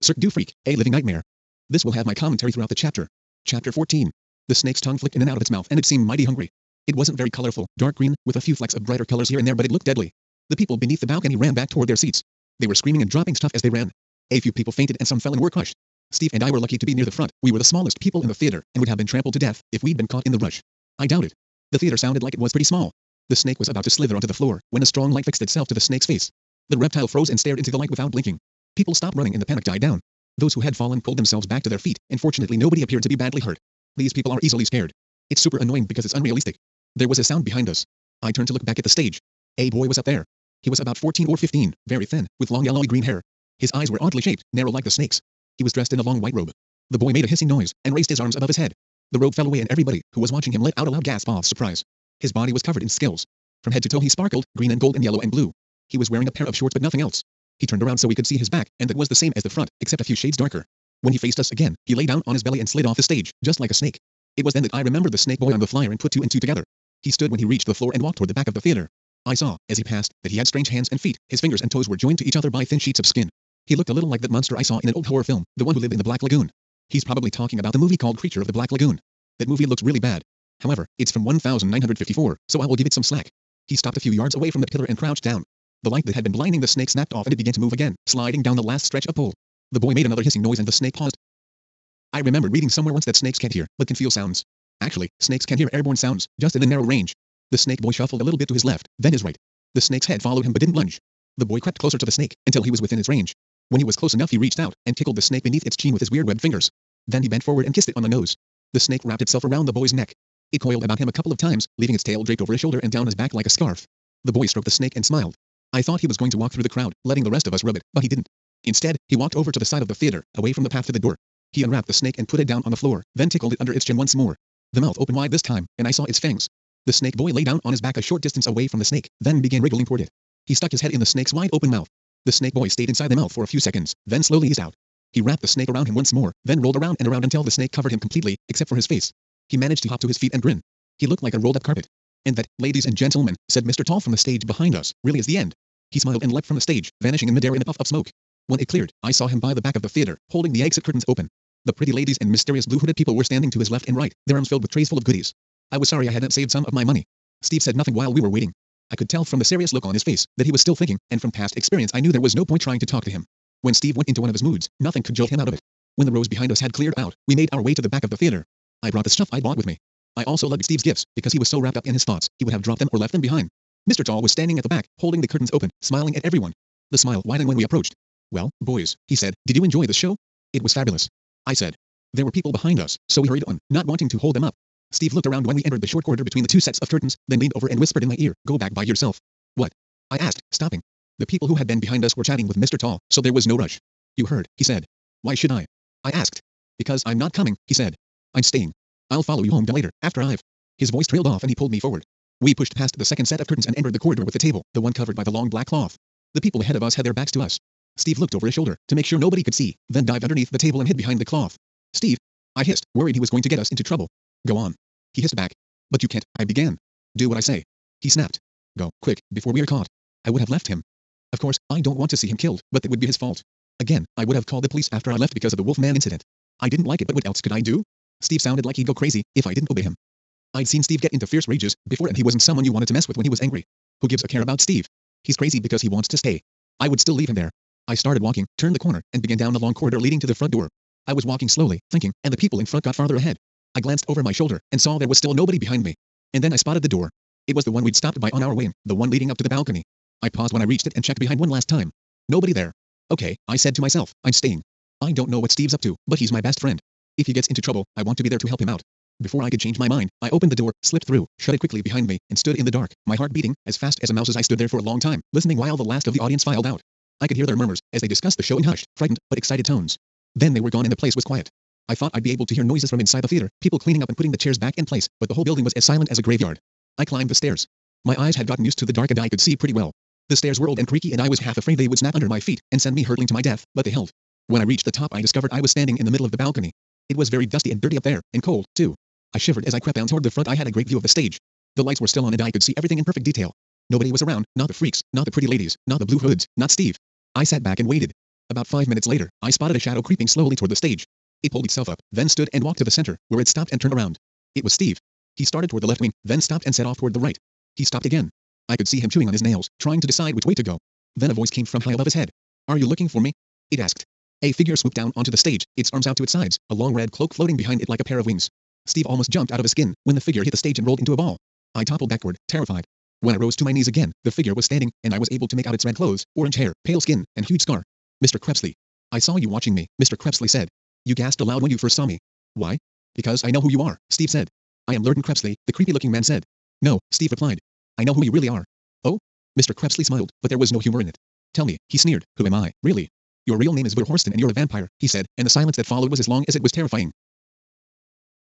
Cirque du Freak, a living nightmare. This will have my commentary throughout the chapter. Chapter 14. The snake's tongue flicked in and out of its mouth and it seemed mighty hungry. It wasn't very colorful, dark green, with a few flecks of brighter colors here and there, but it looked deadly. The people beneath the balcony ran back toward their seats. They were screaming and dropping stuff as they ran. A few people fainted and some fell and were crushed. Steve and I were lucky to be near the front. We were the smallest people in the theater and would have been trampled to death if we'd been caught in the rush. I doubt it. The theater sounded like it was pretty small. The snake was about to slither onto the floor when a strong light fixed itself to the snake's face. The reptile froze and stared into the light without blinking. People stopped running and the panic died down. Those who had fallen pulled themselves back to their feet, and fortunately nobody appeared to be badly hurt. These people are easily scared. It's super annoying because it's unrealistic. There was a sound behind us. I turned to look back at the stage. A boy was up there. He was about 14 or 15, very thin, with long yellowy green hair. His eyes were oddly shaped, narrow like the snake's. He was dressed in a long white robe. The boy made a hissing noise and raised his arms above his head. The robe fell away and everybody who was watching him let out a loud gasp of surprise. His body was covered in scales. From head to toe he sparkled, green and gold and yellow and blue. He was wearing a pair of shorts but nothing else. He turned around so we could see his back, and that was the same as the front, except a few shades darker. When he faced us again, he lay down on his belly and slid off the stage, just like a snake. It was then that I remembered the snake boy on the flyer and put two and two together. He stood when he reached the floor and walked toward the back of the theater. I saw, as he passed, that he had strange hands and feet. His fingers and toes were joined to each other by thin sheets of skin. He looked a little like that monster I saw in an old horror film, the one who lived in the Black Lagoon. He's probably talking about the movie called Creature of the Black Lagoon. That movie looks really bad. However, it's from 1954, so I will give it some slack. He stopped a few yards away from the pillar and crouched down. The light that had been blinding the snake snapped off and it began to move again, sliding down the last stretch of pole. The boy made another hissing noise and the snake paused. I remembered reading somewhere once that snakes can't hear, but can feel sounds. Actually, snakes can hear airborne sounds, just in a narrow range. The snake boy shuffled a little bit to his left, then his right. The snake's head followed him but didn't lunge. The boy crept closer to the snake, until he was within its range. When he was close enough he reached out, and tickled the snake beneath its chin with his weird webbed fingers. Then he bent forward and kissed it on the nose. The snake wrapped itself around the boy's neck. It coiled about him a couple of times, leaving its tail draped over his shoulder and down his back like a scarf. The boy stroked the snake and smiled. I thought he was going to walk through the crowd, letting the rest of us rub it, but he didn't. Instead, he walked over to the side of the theater, away from the path to the door. He unwrapped the snake and put it down on the floor, then tickled it under its chin once more. The mouth opened wide this time, and I saw its fangs. The snake boy lay down on his back a short distance away from the snake, then began wriggling toward it. He stuck his head in the snake's wide open mouth. The snake boy stayed inside the mouth for a few seconds, then slowly eased out. He wrapped the snake around him once more, then rolled around and around until the snake covered him completely, except for his face. He managed to hop to his feet and grin. He looked like a rolled-up carpet. And that, ladies and gentlemen, said Mr. Tall from the stage behind us, really is the end. He smiled and leapt from the stage, vanishing in midair in a puff of smoke. When it cleared, I saw him by the back of the theater, holding the exit curtains open. The pretty ladies and mysterious blue-hooded people were standing to his left and right, their arms filled with trays full of goodies. I was sorry I hadn't saved some of my money. Steve said nothing while we were waiting. I could tell from the serious look on his face that he was still thinking, and from past experience I knew there was no point trying to talk to him. When Steve went into one of his moods, nothing could jolt him out of it. When the rows behind us had cleared out, we made our way to the back of the theater. I brought the stuff I bought with me. I also lugged Steve's gifts, because he was so wrapped up in his thoughts, he would have dropped them or left them behind. Mr. Tall was standing at the back, holding the curtains open, smiling at everyone. The smile widened when we approached. Well, boys, he said, did you enjoy the show? It was fabulous. I said. There were people behind us, so we hurried on, not wanting to hold them up. Steve looked around when we entered the short corridor between the two sets of curtains, then leaned over and whispered in my ear, go back by yourself. What? I asked, stopping. The people who had been behind us were chatting with Mr. Tall, so there was no rush. You heard, he said. Why should I? I asked. Because I'm not coming, he said. I'm staying. I'll follow you home later, after I've... His voice trailed off and he pulled me forward. We pushed past the second set of curtains and entered the corridor with the table, the one covered by the long black cloth. The people ahead of us had their backs to us. Steve looked over his shoulder, to make sure nobody could see, then dived underneath the table and hid behind the cloth. Steve! I hissed, worried he was going to get us into trouble. Go on. He hissed back. But you can't, I began. Do what I say. He snapped. Go, quick, before we are caught. I would have left him. Of course, I don't want to see him killed, but that would be his fault. Again, I would have called the police after I left because of the Wolfman incident. I didn't like it, but what else could I do? Steve sounded like he'd go crazy if I didn't obey him. I'd seen Steve get into fierce rages before and he wasn't someone you wanted to mess with when he was angry. Who gives a care about Steve? He's crazy because he wants to stay. I would still leave him there. I started walking, turned the corner, and began down the long corridor leading to the front door. I was walking slowly, thinking, and the people in front got farther ahead. I glanced over my shoulder and saw there was still nobody behind me. And then I spotted the door. It was the one we'd stopped by on our way in, the one leading up to the balcony. I paused when I reached it and checked behind one last time. Nobody there. Okay, I said to myself, I'm staying. I don't know what Steve's up to, but he's my best friend. If he gets into trouble, I want to be there to help him out. Before I could change my mind, I opened the door, slipped through, shut it quickly behind me, and stood in the dark, my heart beating as fast as a mouse as I stood there for a long time, listening while the last of the audience filed out. I could hear their murmurs as they discussed the show in hushed, frightened, but excited tones. Then they were gone and the place was quiet. I thought I'd be able to hear noises from inside the theater, people cleaning up and putting the chairs back in place, but the whole building was as silent as a graveyard. I climbed the stairs. My eyes had gotten used to the dark and I could see pretty well. The stairs whirled and creaky and I was half afraid they would snap under my feet and send me hurtling to my death, but they held. When I reached the top I discovered I was standing in the middle of the balcony. It was very dusty and dirty up there, and cold, too. I shivered as I crept down toward the front. I had a great view of the stage. The lights were still on and I could see everything in perfect detail. Nobody was around, not the freaks, not the pretty ladies, not the blue hoods, not Steve. I sat back and waited. About 5 minutes later, I spotted a shadow creeping slowly toward the stage. It pulled itself up, then stood and walked to the center, where it stopped and turned around. It was Steve. He started toward the left wing, then stopped and set off toward the right. He stopped again. I could see him chewing on his nails, trying to decide which way to go. Then a voice came from high above his head. "Are you looking for me?" it asked. A figure swooped down onto the stage, its arms out to its sides, a long red cloak floating behind it like a pair of wings. Steve almost jumped out of his skin when the figure hit the stage and rolled into a ball. I toppled backward, terrified. When I rose to my knees again, the figure was standing, and I was able to make out its red clothes, orange hair, pale skin, and huge scar. "Mr. Krebsley. I saw you watching me," Mr. Krebsley said. "You gasped aloud when you first saw me." "Why?" "Because I know who you are," Steve said. "I am Lurden Krebsley," the creepy-looking man said. "No," Steve replied. "I know who you really are." "Oh?" Mr. Krebsley smiled, but there was no humor in it. "Tell me," he sneered, "who am I, really?" "Your real name is Verhorsten and you're a vampire," he said, and the silence that followed was as long as it was terrifying.